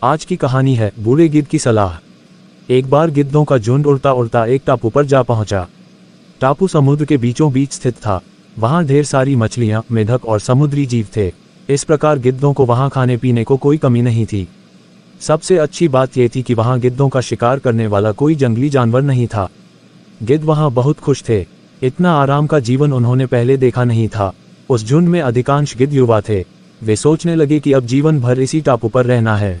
आज की कहानी है बूढ़े गिद्ध की सलाह। एक बार गिद्धों का झुंड उड़ता उड़ता एक टापू पर जा पहुंचा। टापू समुद्र के बीचों बीच स्थित था। वहां ढेर सारी मछलियां, मेढक और समुद्री जीव थे। इस प्रकार गिद्धों को वहां खाने पीने को कोई कमी नहीं थी। सबसे अच्छी बात यह थी कि वहां गिद्धों का शिकार करने वाला कोई जंगली जानवर नहीं था। गिद्ध वहां बहुत खुश थे। इतना आराम का जीवन उन्होंने पहले देखा नहीं था। उस झुंड में अधिकांश गिद्ध युवा थे। वे सोचने लगे कि अब जीवन भर इसी टापू पर रहना है,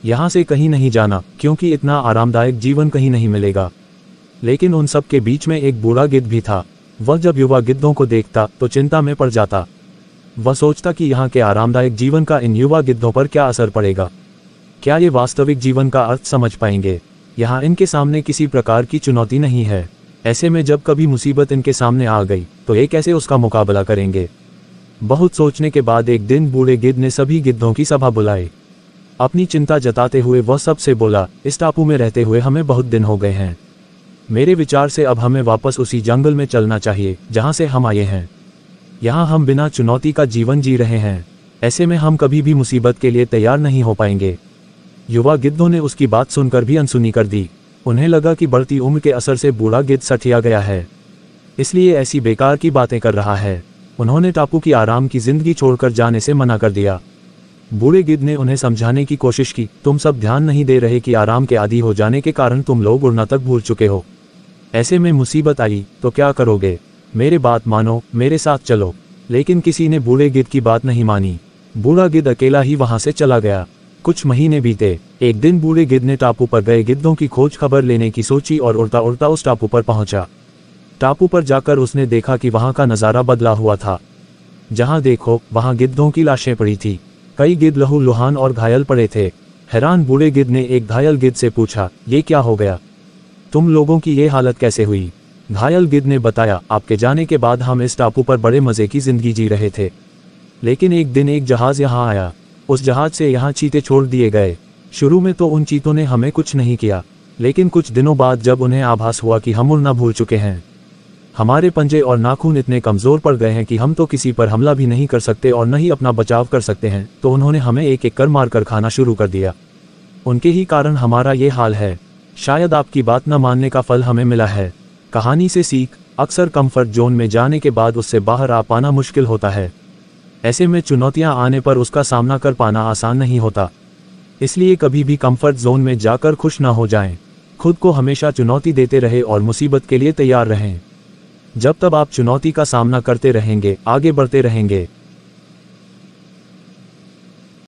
यहाँ से कहीं नहीं जाना, क्योंकि इतना आरामदायक जीवन कहीं नहीं मिलेगा। लेकिन उन सब के बीच में एक बूढ़ा गिद्ध भी था। वह जब युवा गिद्धों को देखता तो चिंता में पड़ जाता। वह सोचता कि यहाँ के आरामदायक जीवन का इन युवा गिद्धों पर क्या असर पड़ेगा। क्या ये वास्तविक जीवन का अर्थ समझ पाएंगे? यहाँ इनके सामने किसी प्रकार की चुनौती नहीं है। ऐसे में जब कभी मुसीबत इनके सामने आ गई तो ये कैसे उसका मुकाबला करेंगे? बहुत सोचने के बाद एक दिन बूढ़े गिद्ध ने सभी गिद्धों की सभा बुलाई। अपनी चिंता जताते हुए वह सबसे बोला, इस टापू में रहते हुए हमें बहुत दिन हो गए हैं। मेरे विचार से अब हमें वापस उसी जंगल में चलना चाहिए जहाँ से हम आए हैं। यहाँ हम बिना चुनौती का जीवन जी रहे हैं। ऐसे में हम कभी भी मुसीबत के लिए तैयार नहीं हो पाएंगे। युवा गिद्धों ने उसकी बात सुनकर भी अनसुनी कर दी। उन्हें लगा कि बढ़ती उम्र के असर से बूढ़ा गिद्ध सठिया गया है, इसलिए ऐसी बेकार की बातें कर रहा है। उन्होंने टापू की आराम की जिंदगी छोड़कर जाने से मना कर दिया। बूढ़े गिद्ध ने उन्हें समझाने की कोशिश की, तुम सब ध्यान नहीं दे रहे कि आराम के आदी हो जाने के कारण तुम लोग उड़ना तक भूल चुके हो। ऐसे में मुसीबत आई तो क्या करोगे? मेरे बात मानो, मेरे साथ चलो। लेकिन किसी ने बूढ़े गिद्ध की बात नहीं मानी। बूढ़ा गिद्ध अकेला ही वहां से चला गया। कुछ महीने बीते। एक दिन बूढ़े गिद्ध ने टापू पर गए गिद्धों की खोज खबर लेने की सोची और उड़ता उड़ता उस टापू पर पहुंचा। टापू पर जाकर उसने देखा कि वहां का नजारा बदला हुआ था। जहां देखो वहां गिद्धों की लाशें पड़ी थी। कई गिद्ध लहूलुहान और घायल पड़े थे। हैरान बूढ़े गिद्ध ने एक घायल गिद्ध से पूछा, ये क्या हो गया? तुम लोगों की ये हालत कैसे हुई? घायल गिद्ध ने बताया, आपके जाने के बाद हम इस टापू पर बड़े मजे की जिंदगी जी रहे थे। लेकिन एक दिन एक जहाज यहाँ आया। उस जहाज से यहाँ चीते छोड़ दिए गए। शुरू में तो उन चीतों ने हमें कुछ नहीं किया, लेकिन कुछ दिनों बाद जब उन्हें आभास हुआ कि हम उड़ना भूल चुके हैं, हमारे पंजे और नाखून इतने कमजोर पड़ गए हैं कि हम तो किसी पर हमला भी नहीं कर सकते और न ही अपना बचाव कर सकते हैं, तो उन्होंने हमें एक एक कर मार कर खाना शुरू कर दिया। उनके ही कारण हमारा ये हाल है। शायद आपकी बात न मानने का फल हमें मिला है। कहानी से सीख, अक्सर कंफर्ट जोन में जाने के बाद उससे बाहर आ पाना मुश्किल होता है। ऐसे में चुनौतियां आने पर उसका सामना कर पाना आसान नहीं होता। इसलिए कभी भी कंफर्ट जोन में जाकर खुश ना हो जाएं। खुद को हमेशा चुनौती देते रहे और मुसीबत के लिए तैयार रहें। जब तक आप चुनौती का सामना करते रहेंगे, आगे बढ़ते रहेंगे।